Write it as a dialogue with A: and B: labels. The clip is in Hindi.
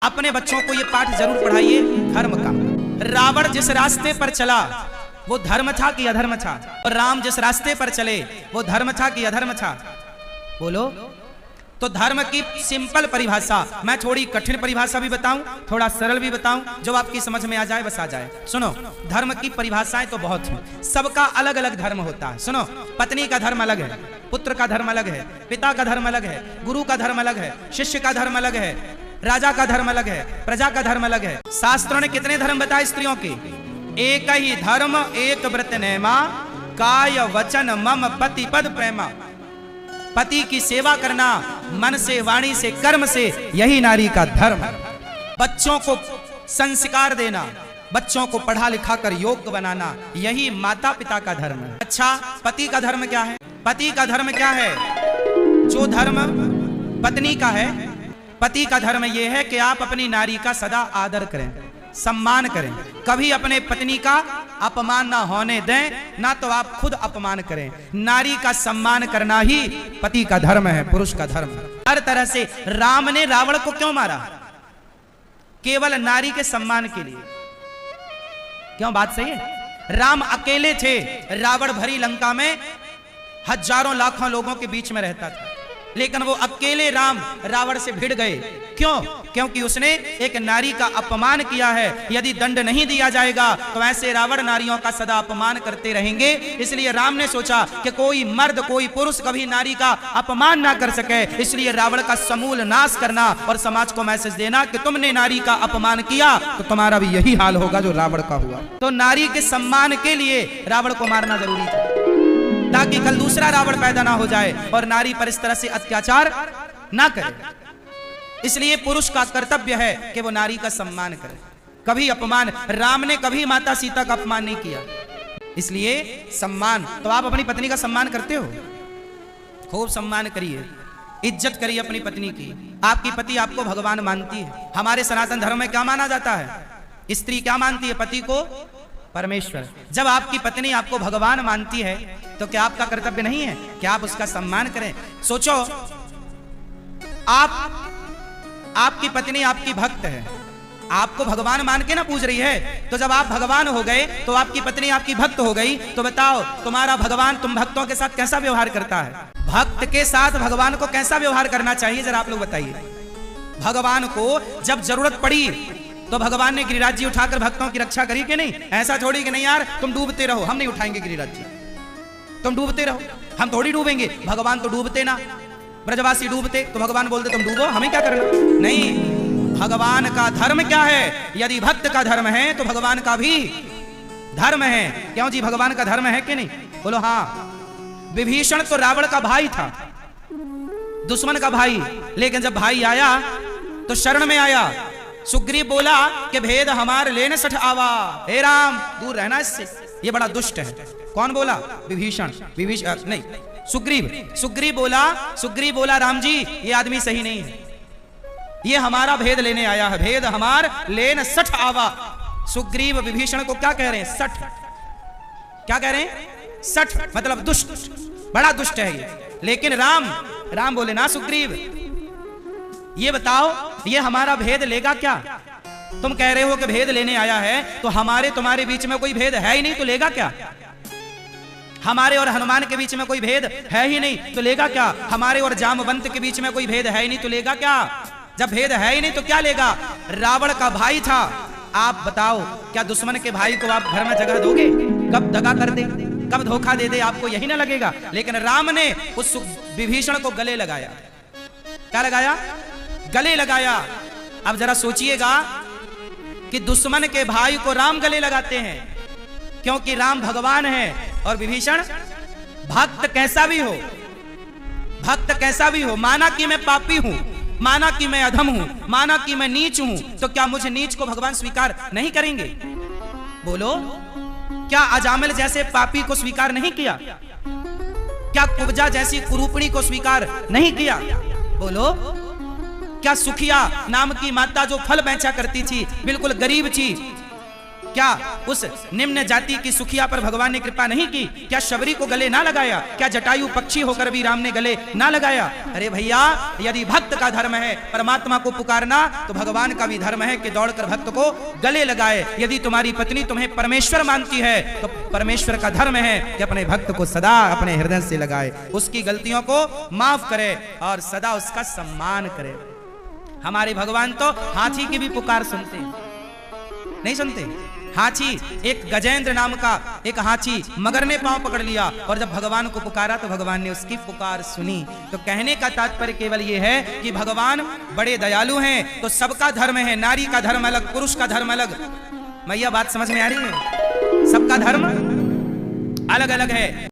A: अपने बच्चों को ये पाठ जरूर पढ़ाइए धर्म का। रावण जिस रास्ते पर चला वो धर्म था कि अधर्म था, और राम जिस रास्ते पर चले वो धर्म था कि अधर्म था? बोलो। तो धर्म की सिंपल परिभाषा, मैं थोड़ी कठिन परिभाषा भी बताऊं, थोड़ा सरल भी बताऊं, जो आपकी समझ में आ जाए बस आ जाए। सुनो, धर्म की परिभाषाएं तो बहुत हैं, सबका अलग अलग धर्म होता है। सुनो, पत्नी का धर्म अलग है, पुत्र का धर्म अलग है, पिता का धर्म अलग है, गुरु का धर्म अलग है, शिष्य का धर्म अलग है, राजा का धर्म अलग है, प्रजा का धर्म अलग है। शास्त्रों ने कितने धर्म बताए स्त्रियों के? एक ही धर्म एक व्रत नेमा, काय वचन मम पति पद प्रेमा। पति की सेवा करना मन से, वाणी से, कर्म से, यही नारी का धर्म है। बच्चों को संस्कार देना, बच्चों को पढ़ा लिखा कर योग्य बनाना, यही माता पिता का धर्म है। अच्छा, पति का धर्म क्या है? पति का धर्म क्या है? जो धर्म पत्नी का है, पति का धर्म यह है कि आप अपनी नारी का सदा आदर करें, सम्मान करें, कभी अपने पत्नी का अपमान ना होने दें, ना तो आप खुद अपमान करें। नारी का सम्मान करना ही पति का धर्म है, पुरुष का धर्म है। हर तरह से राम ने रावण को क्यों मारा? केवल नारी के सम्मान के लिए। क्यों? बात सही है। राम अकेले थे, रावण भरी लंका में हजारों लाखों लोगों के बीच में रहता था, लेकिन वो अकेले राम रावण से भिड़ गए। क्यों? क्योंकि उसने एक नारी का अपमान किया है। यदि दंड नहीं दिया जाएगा तो ऐसे रावण नारियों का सदा अपमान करते रहेंगे। इसलिए राम ने सोचा कि कोई मर्द, कोई पुरुष कभी नारी का अपमान ना कर सके, इसलिए रावण का समूल नाश करना और समाज को मैसेज देना कि तुमने नारी का अपमान किया तो तुम्हारा भी यही हाल होगा जो रावण का हुआ। तो नारी के सम्मान के लिए रावण को मारना जरूरी था, ताकि कल दूसरा रावण पैदा ना हो जाए और नारी पर इस तरह से अत्याचार ना करे। इसलिए पुरुष का कर्तव्य है कि वो नारी का सम्मान करे, कभी अपमान। राम ने कभी माता सीता का अपमान नहीं किया, इसलिए सम्मान। तो आप अपनी पत्नी का सम्मान करते हो? खूब सम्मान करिए, इज्जत करिए अपनी पत्नी की। आपकी पति आपको भगवान मानती है। हमारे सनातन धर्म में क्या माना जाता है? स्त्री क्या मानती है? पति को परमेश्वर। जब आपकी पत्नी आपको भगवान मानती है तो क्या आपका कर्तव्य नहीं है कि आप उसका सम्मान करें? सोचो, आपकी पत्नी आपकी भक्त है, आपको भगवान मान के ना पूज रही है, तो जब आप भगवान हो गए तो आपकी पत्नी आपकी भक्त हो गई, तो बताओ तुम्हारा भगवान तुम भक्तों के साथ कैसा व्यवहार करता है? भक्त के साथ भगवान को कैसा व्यवहार करना चाहिए जरा आप लोग बताइए। भगवान को जब जरूरत पड़ी तो भगवान ने गिरिराज जी उठाकर भक्तों की रक्षा करी कि नहीं? ऐसा थोड़ी कि नहीं यार तुम डूबते रहो, हम नहीं उठाएंगे गिरिराज जी, तुम डूबते रहो, हम थोड़ी डूबेंगे। भगवान तो डूबते ना, ब्रजवासी डूबते तो भगवान बोलते तुम डूबो, हमें क्या करना? नहीं, भगवान का धर्म क्या है? यदि भक्त का धर्म है तो भगवान का भी धर्म है। क्यों जी? भगवान का धर्म है कि नहीं? बोलो हाँ। विभीषण तो रावण का भाई था, दुश्मन का भाई, लेकिन जब भाई आया तो शरण में आया। सुग्रीव बोला कि भेद हमार लेने सठ आवा, हे राम दूर रहना इससे, ये बड़ा दुष्ट है। कौन बोला? विभीषण। नहीं, सुग्रीव बोला राम जी ये आदमी सही नहीं है, ये हमारा भेद लेने आया है, भेद हमार लेन सठ आवा। सुग्रीव विभीषण को क्या कह रहे हैं? सठ। क्या कह रहे हैं? सठ मतलब दुष्ट, बड़ा दुष्ट है ये। लेकिन राम बोले ना सुग्रीव, ये बताओ ये हमारा भेद लेगा क्या? तुम कह रहे हो कि भेद लेने आया है, तो हमारे तुम्हारे बीच में कोई भेद है ही नहीं, तो लेगा क्या? हमारे और हनुमान के बीच में कोई भेद है ही नहीं, तो लेगा क्या? हमारे और जामवंत के बीच में कोई भेद है ही नहीं, तो लेगा क्या? जब भेद है ही नहीं तो क्या लेगा? रावण का भाई था, आप बताओ क्या दुश्मन के भाई को आप घर में जगह दोगे? कब दगा कर दे, कब धोखा दे दे, आपको यही ना लगेगा? लेकिन राम ने उस विभीषण को गले लगाया। क्या लगाया? गले लगाया। अब जरा सोचिएगा कि दुश्मन के भाई को राम गले लगाते हैं, क्योंकि राम भगवान है और विभीषण भक्त। कैसा भी हो, भक्त कैसा भी हो, माना कि मैं पापी हूं, माना कि मैं अधम हूं, माना कि मैं नीच हूं, तो क्या मुझे नीच को भगवान स्वीकार नहीं करेंगे? बोलो, क्या अजामिल जैसे पापी को स्वीकार नहीं किया? क्या कुब्जा जैसी कुरूपणी को स्वीकार नहीं किया? बोलो, क्या सुखिया नाम की माता जो फल बेचा करती थी, बिल्कुल गरीब थी, क्या उस निम्न जाति की सुखिया पर भगवान ने कृपा नहीं की? क्या शबरी को गले ना लगाया? क्या जटायु पक्षी होकर भी राम ने गले ना लगाया? अरे भैया, यदि भक्त का धर्म है परमात्मा को पुकारना, तो भगवान का भी धर्म है कि दौड़कर भक्त को गले लगाए। यदि तुम्हारी पत्नी तुम्हें परमेश्वर मानती है, तो परमेश्वर का धर्म है कि अपने भक्त को सदा अपने हृदय से लगाए, उसकी गलतियों को माफ करे और सदा उसका सम्मान करे। हमारे भगवान तो हाथी की भी पुकार सुनते नहीं सुनते? हाथी, एक गजेंद्र नाम का एक हाथी मगर ने पांव पकड़ लिया और जब भगवान को पुकारा तो भगवान ने उसकी पुकार सुनी। तो कहने का तात्पर्य केवल ये है कि भगवान बड़े दयालु हैं। तो सबका धर्म है, नारी का धर्म अलग, पुरुष का धर्म अलग। मैया बात समझ में आ रही है? सबका धर्म अलग अलग है।